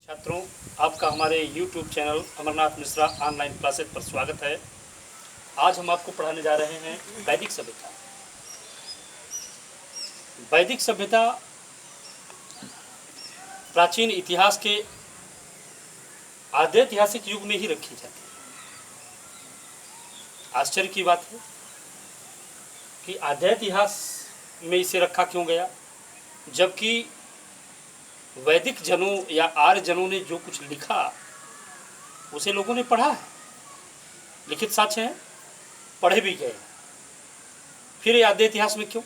छात्रों, आपका हमारे YouTube channel Amarnath Mishra online classes पर स्वागत है। आज हम आपको पढ़ाने जा रहे हैं वैदिक सभ्यता। वैदिक सभ्यता प्राचीन इतिहास के आद्य ऐतिहासिक युग में ही रखी जाती है। आश्चर्य की बात है कि आद्य इतिहास में इसे रखा क्यों गया, जबकि वैदिक जनों या आर्य जनों ने जो कुछ लिखा उसे लोगों ने पढ़ा है, लिखित साक्ष्य हैं, पढ़े भी गए। फिर आद्य इतिहास में क्यों?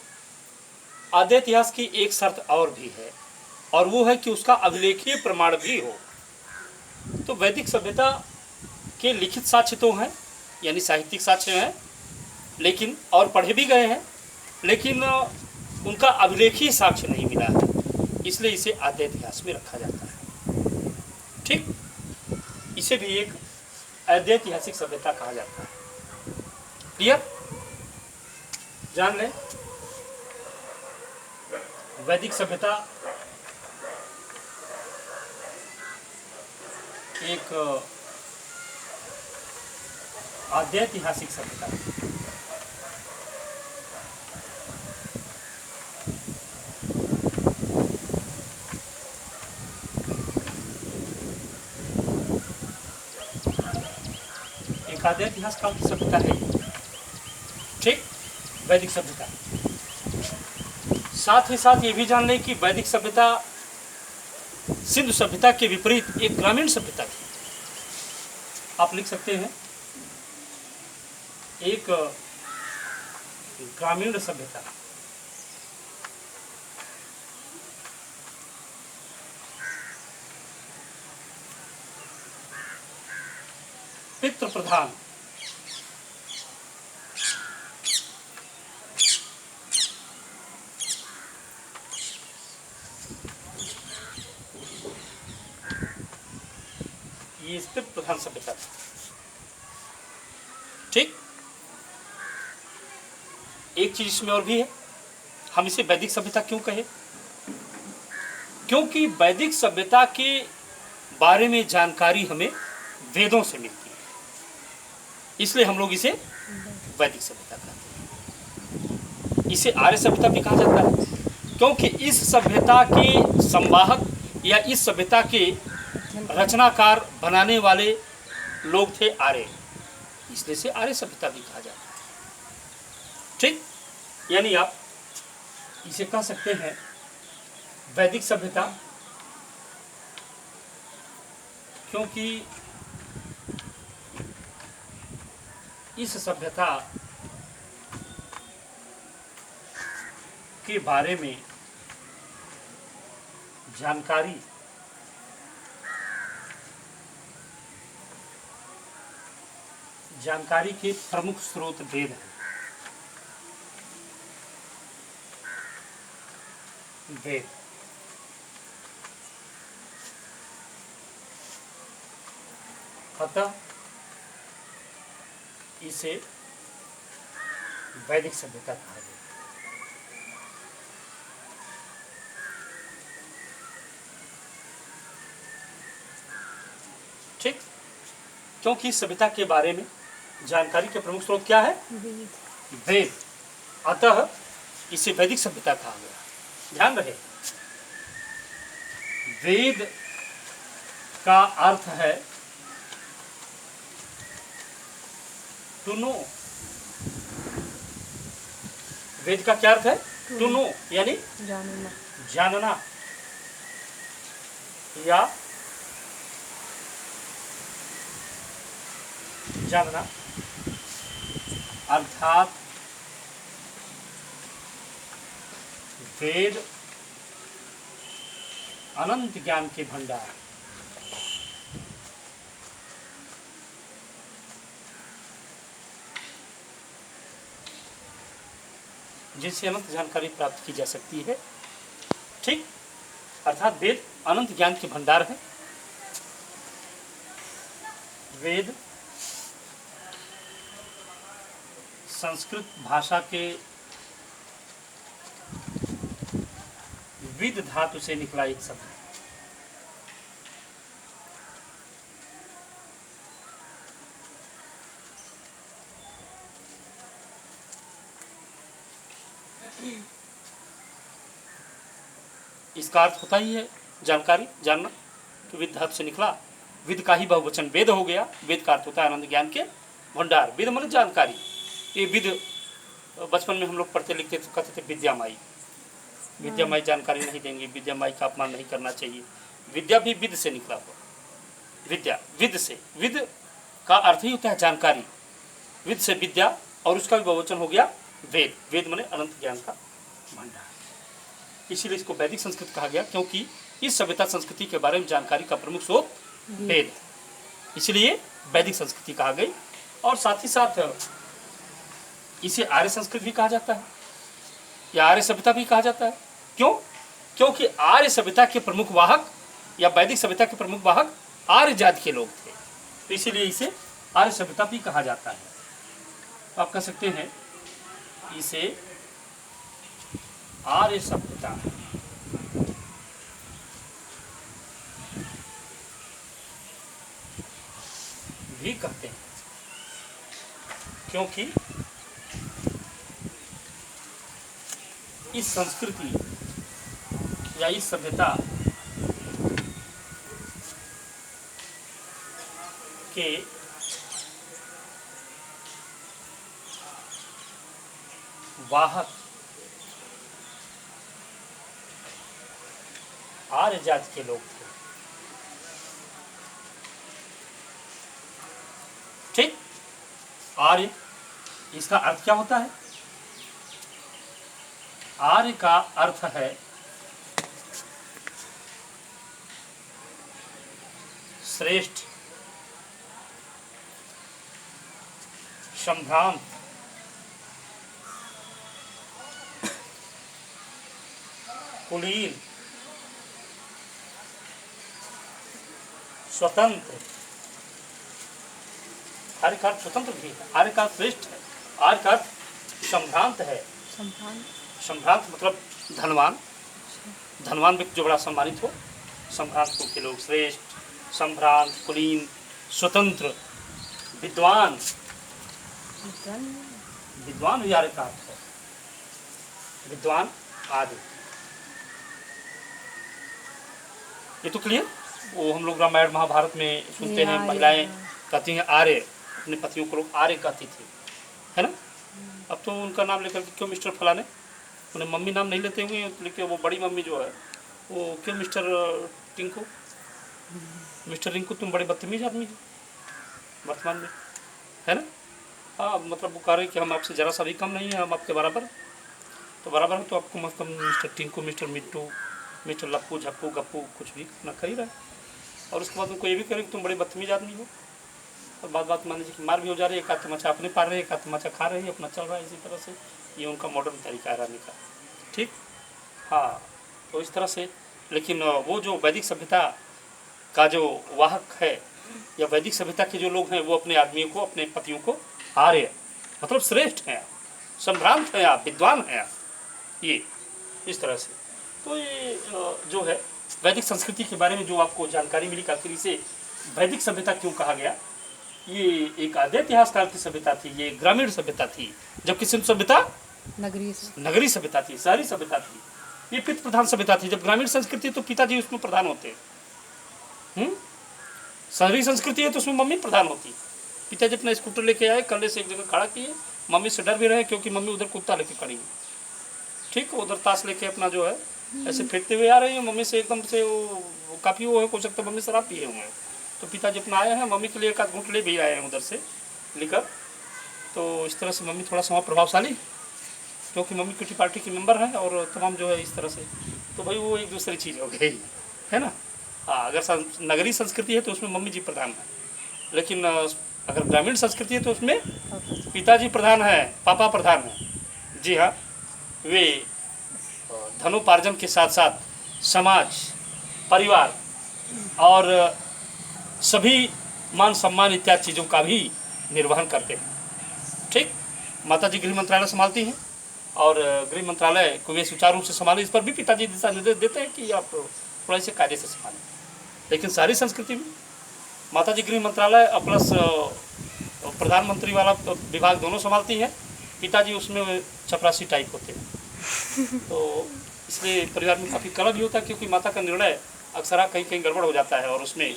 आद्य इतिहास की एक शर्त और भी है, और वो है कि उसका अभिलेखीय प्रमाण भी हो। तो वैदिक सभ्यता के लिखित साक्ष्य तो हैं, यानी साहित्यिक साक्ष्य हैं, लेकिन और पढ़े भी गए हैं, लेकिन उनका अभिलेखीय साक्ष्य नहीं मिला है, इसलिए इसे आद्य इतिहास में रखा जाता है। ठीक, इसे भी एक आद्य ऐतिहासिक सभ्यता कहा जाता है। क्लियर? जान लें, वैदिक सभ्यता एक आद्य ऐतिहासिक सभ्यता है। एक आद्य इतिहास काल की सभ्यता है। ठीक, वैदिक सभ्यता। साथ ही साथ ये भी जान लें कि वैदिक सभ्यता सिंधु सभ्यता के विपरीत एक ग्रामीण सभ्यता थी। आप लिख सकते हैं एक ग्रामीण सभ्यता। पितृ प्रधान। ये पितृ प्रधान सभ्यता था। ठीक, एक चीज इसमें और भी है। हम इसे वैदिक सभ्यता क्यों कहे? क्योंकि वैदिक सभ्यता के बारे में जानकारी हमें वेदों से मिलती है, इसलिए हम लोग इसे वैदिक सभ्यता कहते हैं। इसे आर्य सभ्यता भी कहा जाता है, क्योंकि इस सभ्यता के संवाहक या इस सभ्यता के रचनाकार बनाने वाले लोग थे आर्य, इसलिए इसे आर्य सभ्यता भी कहा जाता है। ठीक, यानी आप इसे कह सकते हैं वैदिक सभ्यता, क्योंकि इस सभ्यता के बारे में जानकारी के प्रमुख स्रोत वेद हैं। वेद अतः इसे वैदिक सभ्यता कहा गया। ठीक, क्योंकि इस सभ्यता के बारे में जानकारी के प्रमुख स्रोत क्या है? वेद। अतः इसे वैदिक सभ्यता कहा गया। ध्यान रहे, वेद का अर्थ है टू नो। वेद का क्या अर्थ है? टू नो, यानी जानना या जानना, अर्थात वेद अनंत ज्ञान के भंडार। जिनसे अनंत जानकारी प्राप्त की जा सकती है। ठीक, अर्थात वेद अनंत ज्ञान के भंडार है। वेद संस्कृत भाषा के विद धातु से निकला एक शब्द है। इसका अर्थ होता ही है जानकारी, जानना। तो विद धातु से निकला, विद का ही बहुवचन वेद हो गया। वेद का अर्थ होता है आनंद ज्ञान के भंडार। विद मतलब जानकारी। ये विद बचपन में हम लोग पढ़ते लिखते तो कहते थे विद्यामाई। विद्यामाई जानकारी नहीं देंगे, विद्यामाई का अपमान नहीं करना चाहिए। विद्या भी विद से निकला हुआ। विद्या विद से, विद का अर्थ ही होता है जानकारी। विद से विद्या, और उसका भी बहुवचन हो गया वेद। वेद माने अनंत ज्ञान का भंडार। इसीलिए इसको वैदिक संस्कृत कहा गया, क्योंकि इस सभ्यता संस्कृति के बारे में जानकारी का प्रमुख स्रोत वेद है। इसलिए वैदिक संस्कृति कहा गई। और साथ ही साथ इसे आर्य संस्कृत भी कहा जाता है, या आर्य सभ्यता भी कहा जाता है। क्यों? क्योंकि आर्य सभ्यता के प्रमुख वाहक, या वैदिक सभ्यता के प्रमुख वाहक आर्य जाति के लोग थे, तो इसीलिए इसे आर्य सभ्यता भी कहा जाता है। आप कह सकते हैं इसे आर्य सभ्यता भी कहते हैं, क्योंकि इस संस्कृति या इस सभ्यता के वाहक आर्य जाति के लोग थे। ठीक? आर्य, इसका अर्थ क्या होता है? आर्य का अर्थ है श्रेष्ठ, संभ्रांत, कुलीन, स्वतंत्र। आर्य का अर्थ स्वतंत्र भी है, आर्य का अर्थ श्रेष्ठ है, आर्य का अर्थ संभ्रांत है। संभ्रांत मतलब धनवान, धनवान व्यक्ति जो बड़ा सम्मानित हो, संभ्रांत के लोग श्रेष्ठ, संभ्रांत, कुलीन, स्वतंत्र, विद्वान। विद्वान भी आर्य का अर्थ है, विद्वान आदि। ये तो क्लियर। वो हम लोग रामायण महाभारत में सुनते हैं, महिलाएं कहती हैं आर्य, अपने पतियों को लोग आर्य कहती थी, है ना। अब तो उनका नाम लेकर के क्यों मिस्टर फलाने, उन्हें मम्मी नाम नहीं लेते हुए, लेकिन वो बड़ी मम्मी जो है वो क्यों मिस्टर टिंकू, मिस्टर रिंकू, तुम बड़े बदतमीज आदमी हो वर्तमान में, है ना। हाँ, मतलब वो कह रहे कि हम आपसे ज़रा सा भी कम नहीं है, हम आपके बराबर, तो बराबर है तो आपको मतलब मिस्टर टिंकू, मिस्टर मिट्टू, मिस्टर लप्पू, झप्पू, गप्पू कुछ भी ना कर ही रहा है। और उसके बाद उनको ये भी करें कि तुम बड़े बदतमीज आदमी हो, और बात मान लीजिए कि मार भी हो जा रही है, एक आध तमाचा अपने पार रहे, एक आध तमाचा खा रही है, अपना चल रहा है इसी तरह से। ये उनका मॉडर्न तरीका है रहने का। ठीक, हाँ, तो इस तरह से। लेकिन वो जो वैदिक सभ्यता का जो वाहक है, या वैदिक सभ्यता के जो लोग हैं, वो अपने आदमियों को, अपने पतियों को आर्य मतलब श्रेष्ठ हैं, संभ्रांत हैं, विद्वान हैं, ये इस तरह से। तो ये जो है वैदिक संस्कृति के बारे में जो आपको जानकारी मिली, आखिर इसे वैदिक सभ्यता क्यों कहा गया। ये एक आद्य इतिहास काल की सभ्यता थी, ये ग्रामीण सभ्यता थी, जबकि सिंधु सभ्यता नगरीय सभ्यता थी, शहरी सभ्यता थी। ये पितृ प्रधान सभ्यता थी। जब ग्रामीण संस्कृति है तो पिताजी उसमें प्रधान होते हैं, शहरी संस्कृति है तो उसमें मम्मी प्रधान होती। पिताजी अपना स्कूटर लेके आए, कल्ले से एक जगह खड़ा किए, मम्मी से डर भी रहे क्योंकि मम्मी उधर कुत्ता लेके खड़ी है, ठीक, उधर ताश लेके अपना जो है ऐसे फेंकते हुए आ रही है, मम्मी से एकदम से वो काफ़ी वो है, हो सकता है मम्मी शराब पिए हुए हैं, तो पिताजी अपना आए हैं, मम्मी के लिए एक आध घूंट ले भी आए हैं उधर से लेकर। तो इस तरह से मम्मी थोड़ा सा प्रभावशाली, क्योंकि मम्मी किटी पार्टी की मेंबर है और तमाम जो है इस तरह से, तो भाई वो एक दूसरी चीज़ हो गई, है ना। हाँ, अगर नगरीय संस्कृति है तो उसमें मम्मी जी प्रधान है, लेकिन अगर ग्रामीण संस्कृति है तो उसमें पिताजी प्रधान है, पापा प्रधान है। जी हाँ, वे धनोपार्जन के साथ साथ समाज, परिवार और सभी मान सम्मान इत्यादि चीज़ों का भी निर्वहन करते हैं। ठीक, माता जी गृह मंत्रालय संभालती हैं और गृह मंत्रालय को वे सुचारू रूप से संभालें, इस पर भी पिताजी दिशा निर्देश देते हैं कि आप थोड़ा इसे कायदे से संभालें। लेकिन सारी संस्कृति में माता जी गृह मंत्रालय प्लस प्रधानमंत्री वाला विभाग दोनों संभालती हैं, पिताजी उसमें चपरासी टाइप होते हैं, तो इसलिए परिवार में काफ़ी कलह भी होता है, क्योंकि माता का निर्णय अक्सर कहीं कहीं गड़बड़ हो जाता है और उसमें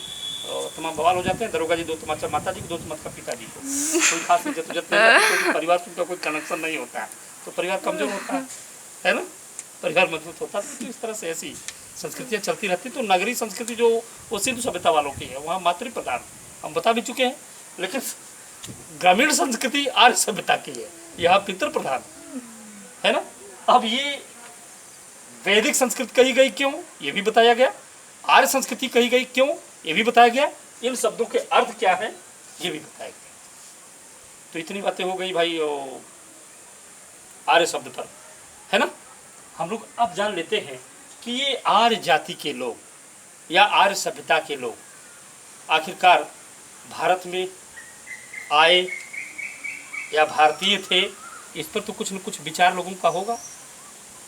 तमाम बवाल हो जाते हैं। दरोगा जी दो तमाचा माता जी को, दो तमाचा पिताजी को, कोई खास इज्जत नहीं होती, क्योंकि परिवार से उनका कोई कनेक्शन नहीं होता है, तो परिवार कमजोर होता है ना, परिवार मजबूत होता है। तो इस तरह से ऐसी संस्कृतियाँ चलती रहती। तो नगरीय संस्कृति जो वो सिंधु सभ्यता वालों की है, वहाँ मातृ प्रधान हम बता भी चुके हैं, लेकिन ग्रामीण संस्कृति आर्य सभ्यता की है, यहाँ पितृ प्रधान है ना। अब ये वैदिक संस्कृति कही गई क्यों, ये भी बताया गया। आर्य संस्कृति कही गई क्यों, ये भी बताया गया। इन शब्दों के अर्थ क्या है, ये भी बताया गया। तो इतनी बातें हो गई भाई आर्य शब्द पर, है ना। हम लोग अब जान लेते हैं कि ये आर्य जाति के लोग या आर्य सभ्यता के लोग आखिरकार भारत में आए या भारतीय थे। इस पर तो कुछ न कुछ विचार लोगों का होगा।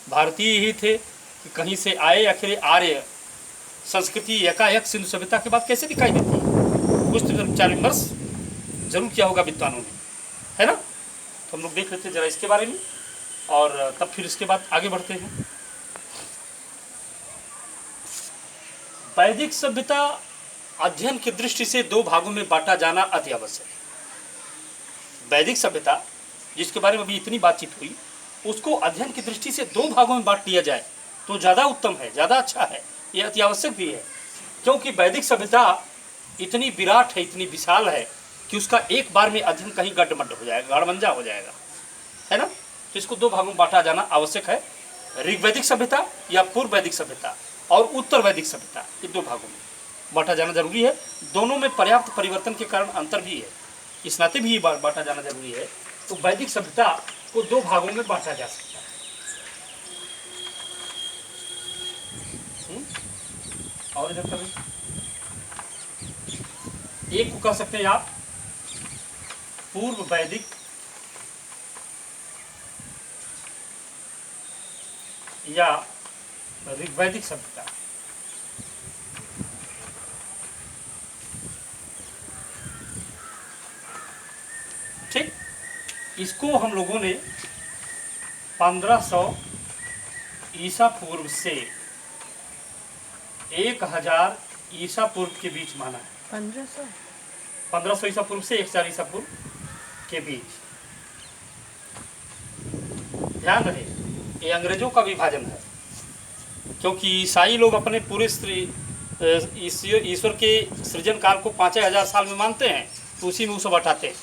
भारतीय ही थे कि कहीं से आए, आखिर आर्य संस्कृति एकाएक सिंधु सभ्यता के बाद कैसे दिखाई देती है, कुछ तो विचार विमर्श जरूर किया होगा विद्वानों ने, है ना। तो हम लोग देख लेते हैं जरा इसके बारे में, और तब फिर इसके बाद आगे बढ़ते हैं। वैदिक सभ्यता अध्ययन की दृष्टि से दो भागों में बांटा जाना अति आवश्यक है। वैदिक सभ्यता जिसके बारे में अभी इतनी बातचीत हुई, उसको अध्ययन की दृष्टि से दो भागों में बांट लिया जाए तो ज़्यादा उत्तम है, ज़्यादा अच्छा है, ये अति आवश्यक भी है। क्योंकि वैदिक सभ्यता इतनी विराट है, इतनी विशाल है कि उसका एक बार में अध्ययन कहीं गड्ढमड्ढ हो जाएगा, गड़मंजा हो जाएगा, है ना। तो इसको दो भागों में बांटा जाना आवश्यक है। ऋग्वैदिक सभ्यता या पूर्व वैदिक सभ्यता और उत्तर वैदिक सभ्यता, ये दो भागों में बांटा जाना जरूरी है। दोनों में पर्याप्त परिवर्तन के कारण अंतर भी है, इस नाते भी बांटा जाना जरूरी है। तो वैदिक सभ्यता को दो भागों में बांटा जा सकता है। और इधर कभी एक को कह सकते हैं आप पूर्व वैदिक या ऋग्वैदिक सभ्यता। ठीक, इसको हम लोगों ने 1500 ईसा पूर्व से 1000 ईसा पूर्व के बीच माना है। 1500 ईसा पूर्व से 1000 ईसा पूर्व के बीच। ध्यान रहे, ये अंग्रेजों का विभाजन है, क्योंकि ईसाई लोग अपने पूरे ईश्वर के सृजन काल को 5000 साल में मानते हैं, तो उसी में वो सब हटाते हैं।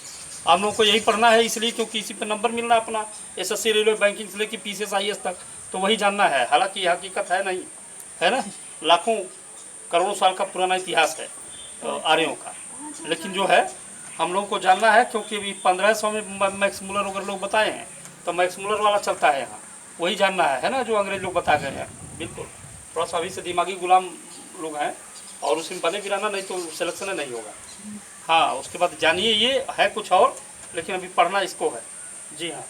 हम लोगों को यही पढ़ना है, इसलिए क्योंकि इसी पे नंबर मिल रहा है अपना, एसएससी, रेलवे, बैंकिंग से लेकर पीसीएस, आईएएस तक, तो वही जानना है। हालांकि ये हकीकत है नहीं, है ना, लाखों करोड़ों साल का पुराना इतिहास है आर्यों का, लेकिन जो है हम लोगों को जानना है, क्योंकि अभी 1500 में मैक्स मुलर अगर लोग बताए हैं तो मैक्स मुलर वाला चलता है यहाँ, वही जानना है ना, जो अंग्रेज लोग बता गए हैं। बिल्कुल, थोड़ा सा अभी से दिमागी गुलाम लोग हैं, और उसमें बने भी रहना, नहीं तो सिलेक्शन नहीं होगा। हाँ, उसके बाद जानिए, ये है कुछ और, लेकिन अभी पढ़ना इसको है। जी हाँ,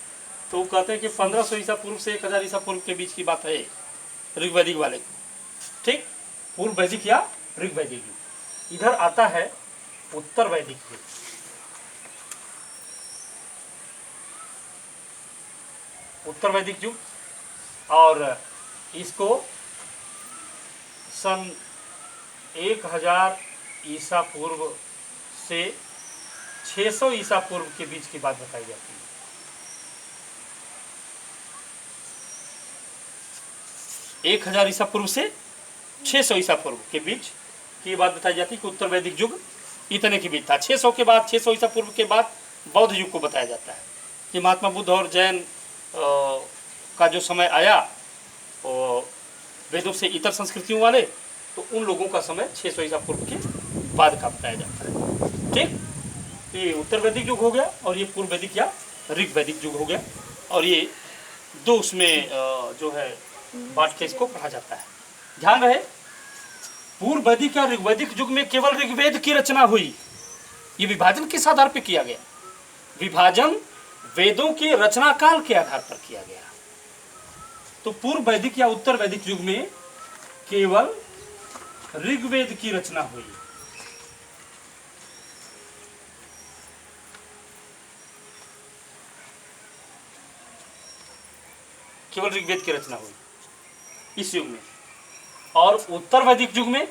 तो वो कहते हैं कि 1500 ईसा पूर्व से 1000 ईसा पूर्व के बीच की बात है ऋग्वैदिक वाले की। ठीक, पूर्व वैदिक या ऋग्वैदिक युग। इधर आता है उत्तर वैदिक युग। उत्तर वैदिक युग, और इसको सन 1000 ईसा पूर्व से 600 ईसा पूर्व के बीच की बात बताई जाती है। 1000 ईसा पूर्व से 600 ईसा पूर्व के बीच की बात बताई जाती है कि उत्तर वैदिक युग इतने के बीच था। 600 के बाद, 600 ईसा पूर्व के बाद बौद्ध युग को बताया जाता है कि महात्मा बुद्ध और जैन का जो समय आया, वेदों से इतर संस्कृतियों वाले, तो उन लोगों का समय 600 ईसा पूर्व के बाद का बताया जाता है। ठीक, ये उत्तर वैदिक युग हो गया, और ये पूर्व वैदिक या ऋग्वैदिक युग हो गया, और ये दो उसमें जो है बांट के इसको पढ़ा जाता है। ध्यान रहे, पूर्व वैदिक या ऋग्वैदिक युग में केवल ऋग्वेद की रचना हुई। ये विभाजन किस आधार पर किया गया? विभाजन वेदों के रचना काल के आधार पर किया गया। तो पूर्व वैदिक या उत्तर वैदिक युग में केवल ऋग्वेद की रचना हुई। केवल ऋग्वेद की रचना हुई इस युग में। और उत्तर वैदिक युग में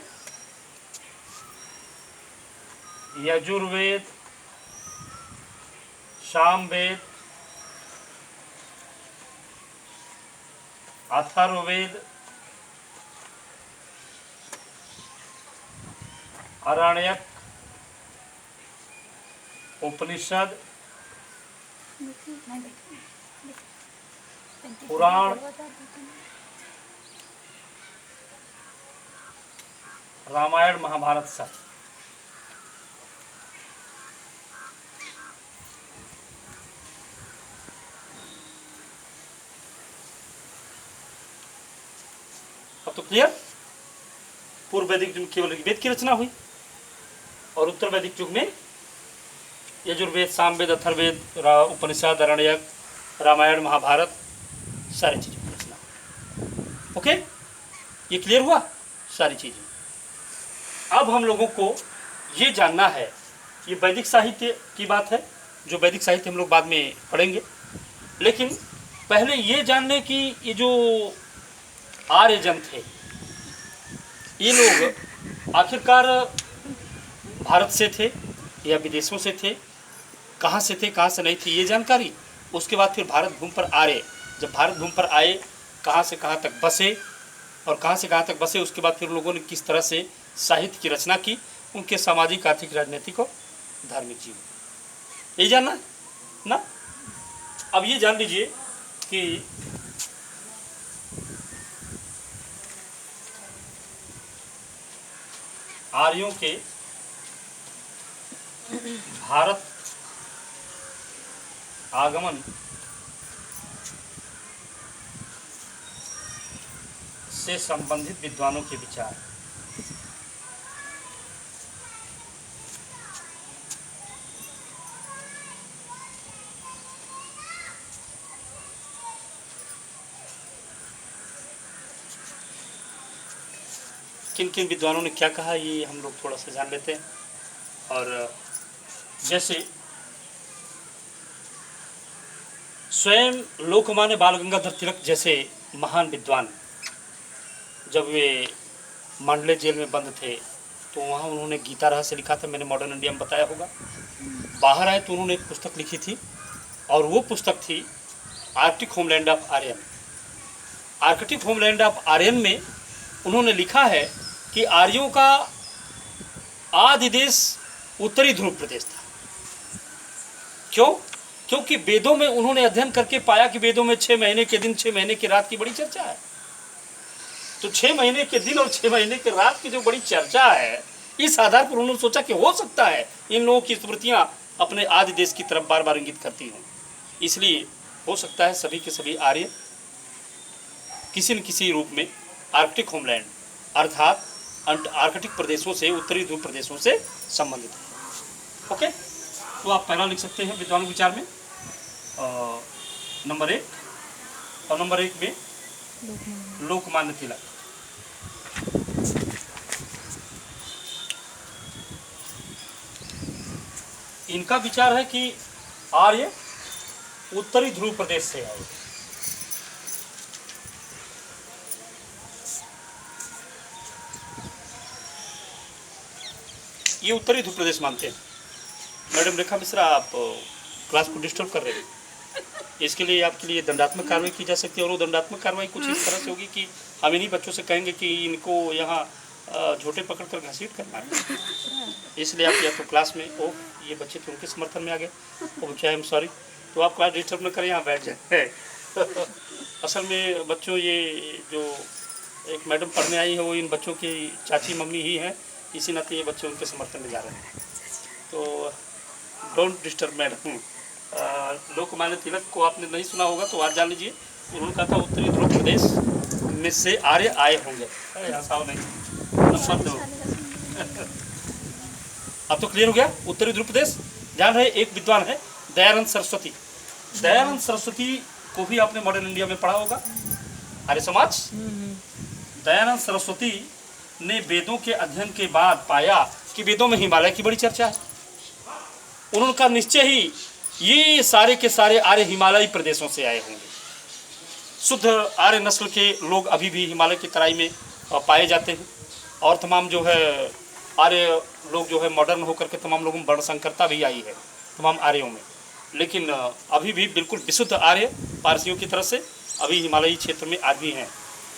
यजुर्वेद, सामवेद, अथर्ववेद, आरण्यक, उपनिषद, पुराण, रामायण, महाभारत सब। अब तो क्लियर। पूर्व वैदिक युग में केवल ऋग्वेद की रचना हुई और उत्तर वैदिक युग में यजुर्वेद, सामवेद, अथर्ववेद, उपनिषद, आरण्यक, रामायण, महाभारत सारी चीजों की रचना। ओके, ये क्लियर हुआ सारी चीजें। अब हम लोगों को ये जानना है, ये वैदिक साहित्य की बात है, जो वैदिक साहित्य हम लोग बाद में पढ़ेंगे, लेकिन पहले ये जान लें कि ये जो आर्यजन थे, ये लोग आखिरकार भारत से थे या विदेशों से थे, कहाँ से थे कहाँ से नहीं थे ये जानकारी। उसके बाद फिर भारत भूमि पर आए, जब भारत भूमि पर आए कहाँ से कहाँ तक बसे और कहाँ से कहाँ तक बसे, उसके बाद फिर लोगों ने किस तरह से साहित्य की रचना की, उनके सामाजिक, आर्थिक, राजनीतिक और धार्मिक जीवन, ये जानना ना। अब ये जान लीजिए कि आर्यों के भारत आगमन से संबंधित विद्वानों के विचार। किन किन विद्वानों ने क्या कहा ये हम लोग थोड़ा सा जान लेते हैं। और जैसे स्वयं लोकमान्य बाल गंगाधर तिलक जैसे महान विद्वान, जब वे मांडले जेल में बंद थे तो वहाँ उन्होंने गीता रहस्य लिखा था, मैंने मॉडर्न इंडिया में बताया होगा। बाहर आए तो उन्होंने एक पुस्तक लिखी थी और वो पुस्तक थी Arctic homeland of Aryan. Arctic homeland of Aryan में उन्होंने लिखा है कि आर्यों का आदि देश उत्तरी ध्रुव प्रदेश था। क्यों? क्योंकि वेदों में उन्होंने अध्ययन करके पाया कि वेदों में 6 महीने के दिन 6 महीने की रात की बड़ी चर्चा है। तो 6 महीने के दिन और 6 महीने की रात की जो बड़ी चर्चा है, इस आधार पर उन्होंने सोचा कि हो सकता है इन लोगों की स्मृतियां अपने आदि देश की तरफ बार बार इंगित करती हों। इसलिए हो सकता है सभी के सभी आर्य किसी न किसी रूप में आर्कटिक होमलैंड अर्थात आर्कटिक प्रदेशों से, उत्तरी ध्रुव प्रदेशों से संबंधित है। ओके, तो आप पहला लिख सकते हैं विद्वान विचार में नंबर 1, और नंबर 1 में लोकमान्य तिलक। इनका विचार है कि आर्य उत्तरी ध्रुव प्रदेश से आए। ये उत्तरी ध्रुव प्रदेश मानते हैं। मैडम रेखा मिश्रा, आप क्लास को डिस्टर्ब कर रहे हैं, इसके लिए आपके लिए दंडात्मक कार्रवाई की जा सकती है। और वो दंडात्मक कार्रवाई कुछ इस तरह से होगी कि हम इन्हीं बच्चों से कहेंगे कि इनको यहाँ झोटे पकड़कर घसीट करना है। इसलिए आप या तो क्लास में ये बच्चे तो उनके समर्थन में आ गए, क्या आई एम सॉरी, तो आप क्लास डिस्टर्ब न करें, यहाँ बैठ जाए। असल में बच्चों, ये जो एक मैडम पढ़ने आई है वो इन बच्चों की चाची मम्मी ही हैं, इसी नाते ये बच्चे उनके समर्थन में जा रहे हैं। तो don't disturb madam. Lokmanya Tilak को आपने नहीं सुना होगा तो आज जान लीजिए। उन्होंने कहा था उत्तरी ध्रुव प्रदेश में से आर्य आए होंगे। हंसाओ नहीं, नंबर 2। अब तो क्लियर हो गया उत्तरी ध्रुव प्रदेश। जान रहे एक विद्वान है दयानंद सरस्वती। दयानंद सरस्वती को भी आपने मॉडर्न इंडिया में पढ़ा होगा, आर्य समाज। दयानंद सरस्वती ने वेदों के अध्ययन के बाद पाया कि वेदों में हिमालय की बड़ी चर्चा है। उन्होंने कहा निश्चय ही ये सारे के सारे आर्य हिमालयी प्रदेशों से आए होंगे। शुद्ध आर्य नस्ल के लोग अभी भी हिमालय की तराई में पाए जाते हैं। और तमाम जो है आर्य लोग जो है मॉडर्न होकर के तमाम लोगों में वर्णसंकरता भी आई है तमाम आर्यों में, लेकिन अभी भी बिल्कुल विशुद्ध आर्य पारसियों की तरफ से अभी हिमालयी क्षेत्र में आज भी हैं।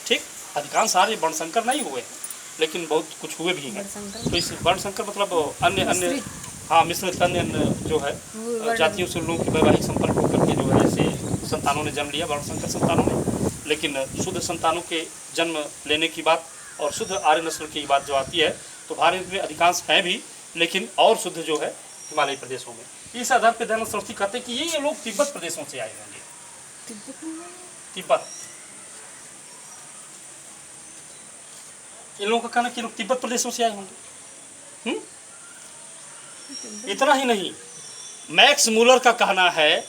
ठीक, अधिकांश आर्य वर्णसंकर नहीं हुए हैं, लेकिन बहुत कुछ हुए भी हैं। तो इस वर्णसंकर मतलब अन्य हाँ मिश्रित अन्य जो है जातियों से लोगों के वैवाहिक संपर्क होकर के जो है ऐसे संतानों ने जन्म लिया, वर्णसंकर संतानों ने। लेकिन शुद्ध संतानों के जन्म लेने की बात और शुद्ध आर्य नस्ल की बात जो आती है तो भारत में अधिकांश हैं भी, लेकिन और शुद्ध जो है हिमालयी प्रदेशों में। इस आधार पर दयानंद सरस्वती कहते हैं कि ये लोग तिब्बत प्रदेशों से आए होंगे। तिब्बत, इन लोगों का कहना कि लोग तिब्बत प्रदेशों से आए होंगे। इतना ही नहीं, मैक्स मूलर का कहना है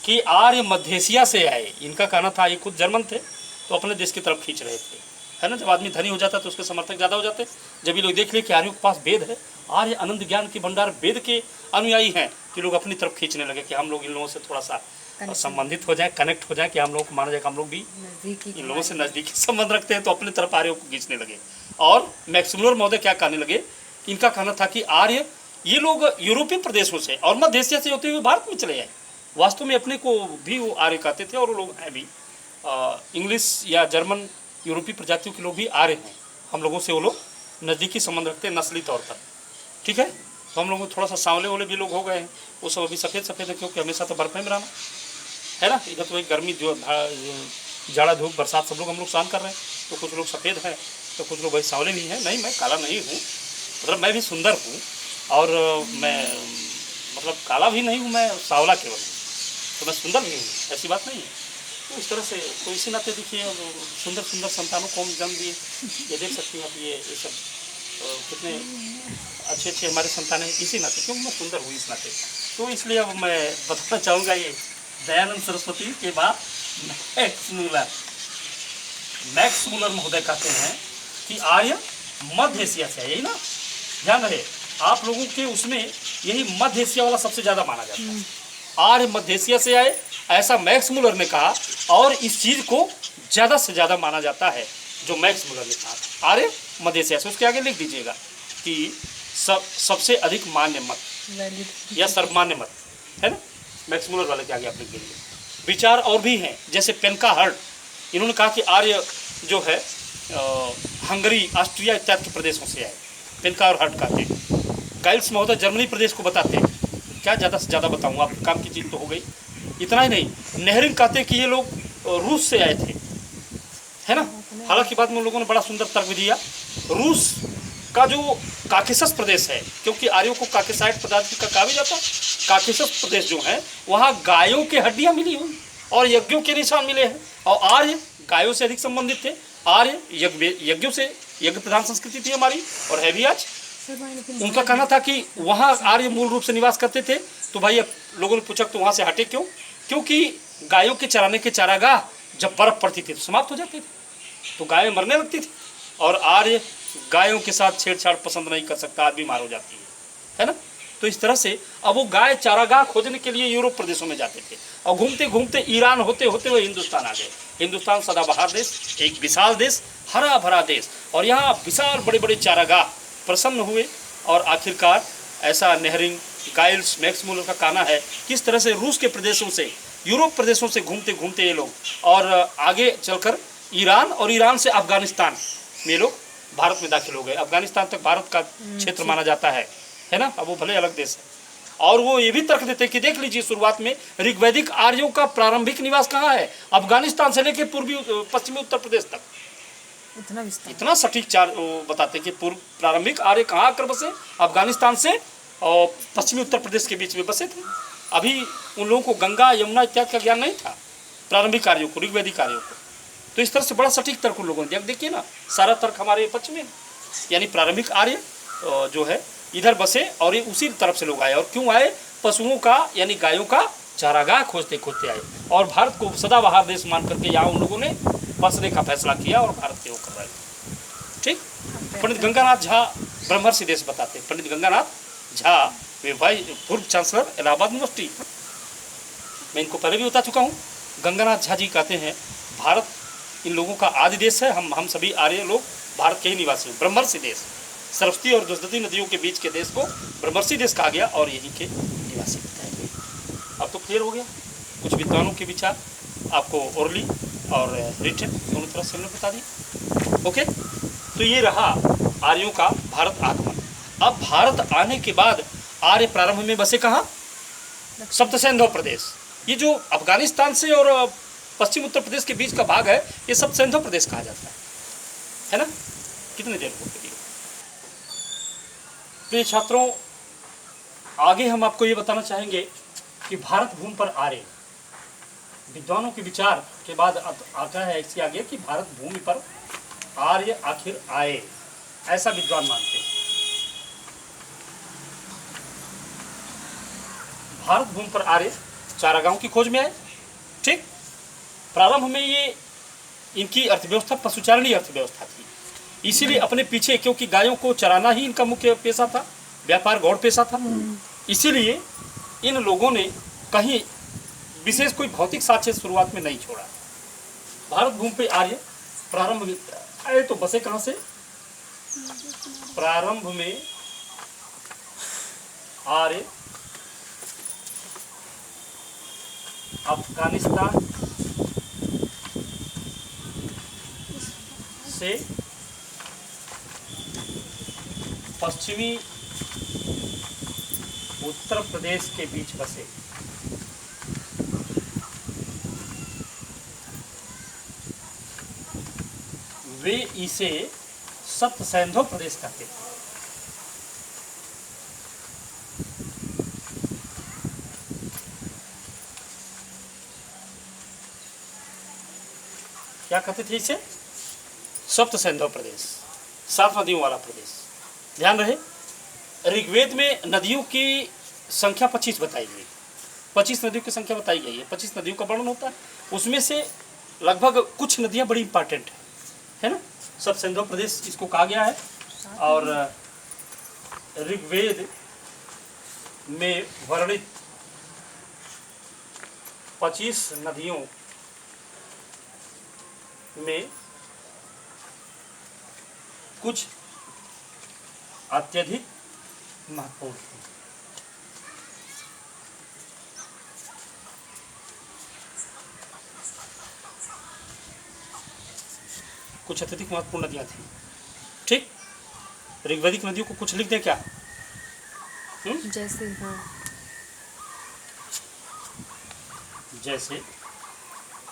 कि आर्य मध्य एशिया से आए। इनका कहना था, ये खुद जर्मन थे तो अपने देश की तरफ खींच रहे थे, है ना। जब आदमी धनी हो जाता तो उसके समर्थक ज़्यादा हो जाते। जब ये लोग देख ले कि आर्यों के पास वेद है, आर्य अनंत ज्ञान के भंडार वेद के अनुयायी हैं, कि लोग अपनी तरफ खींचने लगे कि हम लोग इन लोगों से थोड़ा सा संबंधित हो जाए, कनेक्ट हो जाए, कि हम लोगों को माना जाए कि हम लोग भी इन लोगों से नज़दीकी संबंध रखते हैं। तो अपनी तरफ आर्यों को खींचने लगे। और मैक्स मूलर महोदय क्या कहने लगे, इनका कहना था कि आर्य ये लोग यूरोपीय प्रदेशों से और मध्य एशिया से होते हुए भारत में चले आए। वास्तव में अपने को भी वो आर्य कहते थे, और वो लोग हैं भी। इंग्लिश या जर्मन यूरोपीय प्रजातियों के लोग भी आर्य हैं। हम लोगों से वो लोग नज़दीकी संबंध रखते हैं नस्ली तौर पर। ठीक है, तो हम लोग थोड़ा सा सांवले वाले भी लोग हो गए हैं, वो सब अभी सफ़ेद सफ़ेद है, क्योंकि हमेशा तो बर्फ़ में रहना है ना। इधर तो एक गर्मी जो जाड़ा धूप बरसात सब लोग हम लोग सहन कर रहे हैं। तो कुछ लोग सफ़ेद हैं तो कुछ लोग भाई सांवले भी हैं। नहीं, मैं काला नहीं हूँ, मतलब मैं भी सुंदर हूँ, और मैं मतलब काला भी नहीं हूँ, मैं सांवला केवल हूँ, तो मैं सुंदर भी हूँ, ऐसी बात नहीं है। तो इस तरह से तो इसी नाते देखिए सुंदर सुंदर संतानों को हम जन्म दिए। ये देख सकती हैं आप, ये सब कितने अच्छे अच्छे हमारे संतान हैं इसी नाते, क्योंकि मैं सुंदर हूँ इस नाते। तो इसलिए अब मैं बताना चाहूँगा, ये दयानंद सरस्वती के बाद मैक्स मूलर महोदय कहते हैं कि आर्य मध्य एशिया से है। यही ना, ध्यान रहे आप लोगों के उसमें, यही मध्य एशिया वाला सबसे ज़्यादा माना जाता है। आर्य मध्य एशिया से आए, ऐसा मैक्स मूलर ने कहा, और इस चीज़ को ज़्यादा से ज़्यादा माना जाता है जो मैक्स मूलर ने कहा, आर्य मध्य एशिया से। उसके आगे लिख दीजिएगा कि सबसे अधिक मान्य मत या सर्वमान्य मत, है ना। मैक्स मूलर वाले के आगे आप लिख दीजिए। विचार और भी हैं, जैसे पेनका हर्ट, इन्होंने कहा कि आर्य जो है हंगरी, ऑस्ट्रिया इत्यादि के प्रदेशों से आए। पेनका और हर्ट कहते हैं। गाइल्स महोदय जर्मनी प्रदेश को बताते हैं। क्या ज़्यादा से ज़्यादा बताऊँ, आप काम की चीज़ तो हो गई। इतना ही नहीं, नेहरिंग कहते हैं कि ये लोग रूस से आए थे, है ना। हालांकि बाद में उन लोगों ने बड़ा सुंदर तर्क भी दिया। रूस का जो काकेशस प्रदेश है, क्योंकि आर्यों को काकेसाइड पदार्थ का कहा भी जाता है, काकेशस प्रदेश जो है वहाँ गायों की हड्डियाँ मिली हुई और यज्ञों के निशान मिले हैं। और आर्य गायों से अधिक संबंधित थे। आर्य यज्ञों से, यज्ञ प्रधान संस्कृति थी हमारी, और है भी आज। उनका कहना था कि वहाँ आर्य मूल रूप से निवास करते थे। तो भाई अब लोगों ने पूछा तो वहाँ से हटे क्यों? क्योंकि गायों के चराने के चारागाह जब बर्फ़ पड़ती थी तो समाप्त हो जाते थे, तो गायें मरने लगती थी। और आर्य गायों के साथ छेड़छाड़ पसंद नहीं कर सकता, आदमी मार हो जाती है ना। तो इस तरह से अब वो गाय चारागाह खोजने के लिए यूरोप प्रदेशों में जाते थे, और घूमते घूमते ईरान होते होते वो हिंदुस्तान आ गए। हिंदुस्तान सदाबहार देश, एक विशाल देश, हरा भरा देश, और यहाँ विशाल बड़े बड़े चारागाह प्रसन्न हुए। और आखिरकार ऐसा नेहरिंग, गाइल्स, मैक्स मूलर का कहना है किस तरह से रूस के प्रदेशों से, यूरोप प्रदेशों से घूमते घूमते ये लोग और आगे चलकर ईरान, और ईरान से अफगानिस्तान में ये लोग भारत में दाखिल हो गए। अफगानिस्तान तक भारत का क्षेत्र माना जाता है ना। अब वो भले अलग देश है। और वो ये भी तर्क देते कि देख लीजिए, शुरुआत में ऋग्वैदिक आर्यों का प्रारंभिक निवास कहाँ है? अफगानिस्तान से लेकर पूर्वी पश्चिमी उत्तर प्रदेश तक। इतना सटीक चार बताते कि पूर्व प्रारंभिक आर्य कहाँ आकर बसे? अफगानिस्तान से और पश्चिमी उत्तर प्रदेश के बीच में बसे थे। अभी उन लोगों को गंगा, यमुना इत्यादि का ज्ञान नहीं था, प्रारंभिक आर्यों को, ऋग्वैदिक आर्यों को। तो इस तरह से बड़ा सटीक तर्क उन लोगों ने दिया। देखिए ना, सारा तर्क हमारे पक्ष में, यानी प्रारंभिक आर्य जो है इधर बसे, और ये उसी तरफ से लोग आए। और क्यों आए? पशुओं का यानी गायों का चारागाह खोजते खोजते आए, और भारत को सदाबहार देश मान करके यहाँ उन लोगों ने बसने का फैसला किया, और भारत के होकर रहे। ठीक। पंडित गंगानाथ झा ब्रह्मर्षि देश बताते। पंडित गंगानाथ झा वे पूर्व चांसलर इलाहाबाद यूनिवर्सिटी, मैं इनको पहले भी बता चुका हूँ। गंगानाथ झा जी कहते हैं भारत इन लोगों का आदि देश है। हम सभी आर्य लोग भारत के ही निवासी हैं। ब्रह्मर्षि देश, सरस्वती और दुष्दती नदियों के बीच के देश को ब्रह्मर्षि देश कहा गया और यहीं के निवासी बताए गए। अब तो क्लियर हो गया। कुछ विद्वानों के विचार आपको ओरली और रिटन दोनों तरह से हमने बता दिए। ओके, तो ये रहा आर्यों का भारत आगमन। अब भारत आने के बाद आर्य प्रारंभ में बसे कहाँ? सप्त सिंधु प्रदेश। ये जो अफगानिस्तान से और पश्चिम उत्तर प्रदेश के बीच का भाग है, ये सप्त सिंधु प्रदेश कहा जाता है ना। कितने देर हो गई? प्रिय छात्रों, आगे हम आपको ये बताना चाहेंगे कि भारत भूमि पर आर्य, विद्वानों के विचार के बाद आता है इसके आगे कि भारत भूमि पर आर्य आखिर आए, ऐसा विद्वान मानते हैं। भारत भूमि पर आर्य चारागाहों की खोज में आए। ठीक, प्रारंभ में ये इनकी अर्थव्यवस्था पशुचारणी अर्थव्यवस्था थी, इसीलिए अपने पीछे, क्योंकि गायों को चराना ही इनका मुख्य पेशा था, व्यापार गौड़ पेशा था, इसीलिए इन लोगों ने कहीं विशेष कोई भौतिक साक्ष्य शुरुआत में नहीं छोड़ा। भारत भूमि पे आर्य प्रारंभ में आए तो बसे कहाँ से? प्रारंभ में आर्य अफगानिस्तान से पश्चिमी उत्तर प्रदेश के बीच बसे। वे इसे सप्त सिंधु प्रदेश कहते थे। क्या कहते थे इसे? सप्त सिंधु प्रदेश, 7 नदियों वाला प्रदेश। ध्यान रहे, ऋग्वेद में नदियों की संख्या 25 बताई गई, 25 नदियों की संख्या बताई गई है, 25 नदियों का वर्णन होता है। उसमें से लगभग कुछ नदियां बड़ी इंपॉर्टेंट है ना। सप्त सिंधु प्रदेश इसको कहा गया है। और ऋग्वेद में वर्णित 25 नदियों में कुछ अत्यधिक महत्वपूर्ण है। कुछ अत्यधिक महत्वपूर्ण नदियां थी। ठीक, ऋग्वैदिक नदियों को कुछ लिख दें क्या? जैसे हाँ, जैसे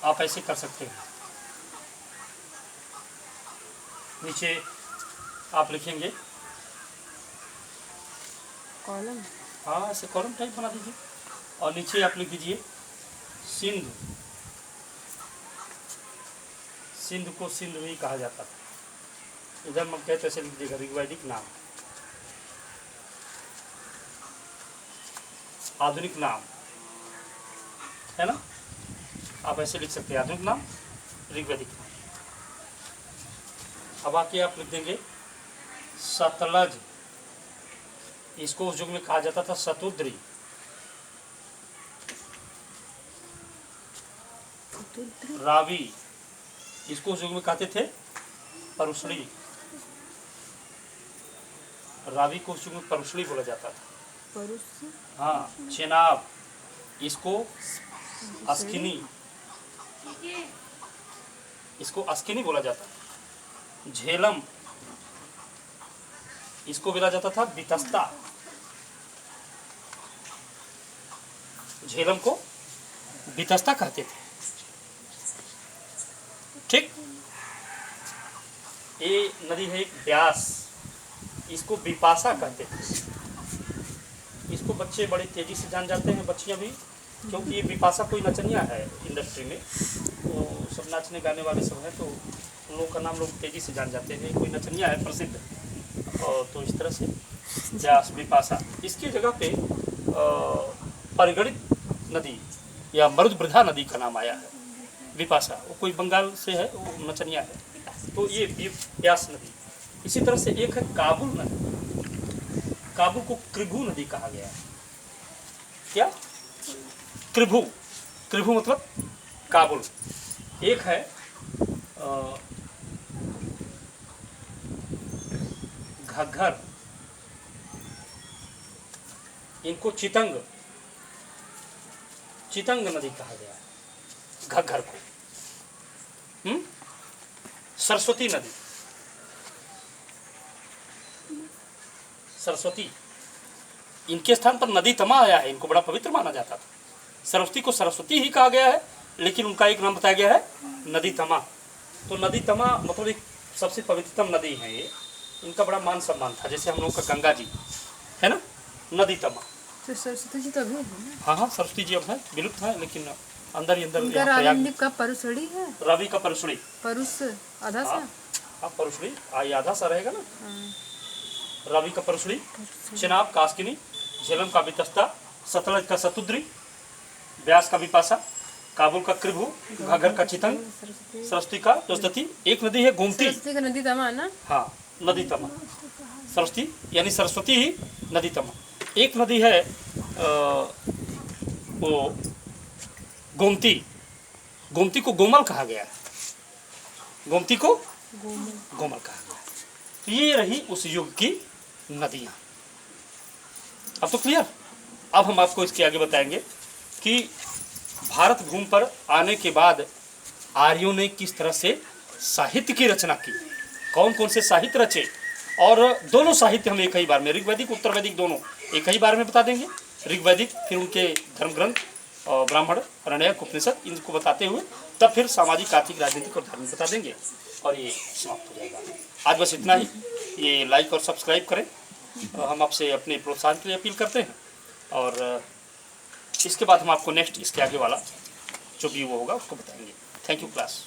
आप ऐसे कर सकते हैं, नीचे आप लिखेंगे कॉलम, हाँ ऐसे कॉलम टाइप बना दीजिए और नीचे आप लिख दीजिए सिंधु। सिंधु को सिंधु ही कहा जाता था। इधर हम कहते ऐसे लिख दीजिएगा ऋग्वैदिक नाम, आधुनिक नाम है ना। आप ऐसे लिख सकते हैं आधुनिक नाम, ऋग्वैदिक नाम। अब आके आप लिख देंगे सतलज, इसको उस युग में कहा जाता था शतुद्री। रावी, इसको उस युग में कहते थे परुष्णी। रावी को उस युग में परुष्णी बोला जाता था। हाँ, चेनाब, इसको अस्किनी, इसको अस्किनी बोला जाता था। झेलम, इसको बोला जाता था बितस्ता। झेलम को बितस्ता कहते थे। ठीक, ये नदी है एक ब्यास, इसको बिपाशा कहते थे। इसको बच्चे बड़े तेजी से जान जाते हैं, बच्चियां भी, क्योंकि ये बिपाशा कोई नचनिया है इंडस्ट्री में, तो सब नाचने गाने वाले सब हैं, तो उन लोगों का नाम लोग तेजी से जान जाते हैं। कोई नचनिया है प्रसिद्ध, और तो इस तरह से ब्यास बिपाशा। इसकी जगह पे परिगणित नदी या मरुद्वृधा नदी का नाम आया है बिपाशा। वो कोई बंगाल से है, वो नचनिया है, तो ये ब्यास नदी। इसी तरह से एक है काबुल नदी। काबुल को कृभु नदी कहा गया है। क्या? कृभु, कृभु मतलब काबुल, एक है घग्घर, इनको चितंग नदी कहा गया है घग्घर को। सरस्वती नदी, सरस्वती, इनके स्थान पर नदी तमा आया है, इनको बड़ा पवित्र माना जाता था। सरस्वती को सरस्वती ही कहा गया है, लेकिन उनका एक नाम बताया गया है नदी तमा। तो नदी तमा मतलब एक सबसे पवित्रतम नदी है ये, इनका बड़ा मान सम्मान था, जैसे हम लोगों का गंगा जी है ना, नदी तमा। तो सरस्वती जी तो अभी है ना? हाँ हाँ, सरस्वती जी अब है, विलुप्त है, लेकिन अंदर ही अंदर उनका यहाँ प्रयाग राजनीति का परुसड़ी है, रवि का परसुड़ी। परुस आधा सा। हाँ परसुड़ी आधा सा रहेगा ना। हाँ, रवि का परसुड़ी, चिनाब कास्किनी, झेलम का बितस्ता, सतलज का सतुद्री, ब्यास का बिपाशा, काबुल का कृभु, घाघर का चितंग, सरस्वती का सरस्वती। एक नदी है गोमती, सरस्वती का नदी तमा ना। हाँ नदी तमा, सरस्वती यानी सरस्वती ही नदी तमा। एक नदी है वो गोमती, गोमती को गोमल कहा गया है, गोमती को गोमल कहा गया। तो ये रही उस युग की नदियाँ। अब तो क्लियर। अब हम आपको इसके आगे बताएंगे कि भारत भूमि पर आने के बाद आर्यों ने किस तरह से साहित्य की रचना की, कौन कौन से साहित्य रचे, और दोनों साहित्य हम एक ही बार में, ऋग्वैदिक उत्तर वैदिक दोनों एक ही बार में बता देंगे। ऋग्वैदिक, फिर उनके धर्म ग्रंथ और ब्राह्मण, अरण्यक, उपनिषद, इनको बताते हुए तब फिर सामाजिक, आर्थिक, राजनीतिक और धार्मिक बता देंगे, और ये समाप्त हो जाएगा। आज बस इतना ही। ये लाइक और सब्सक्राइब करें, हम आपसे अपने प्रोत्साहन के लिए अपील करते हैं। और इसके बाद हम आपको नेक्स्ट इसके आगे वाला जो भी वो होगा उसको बताएंगे। Thank you class.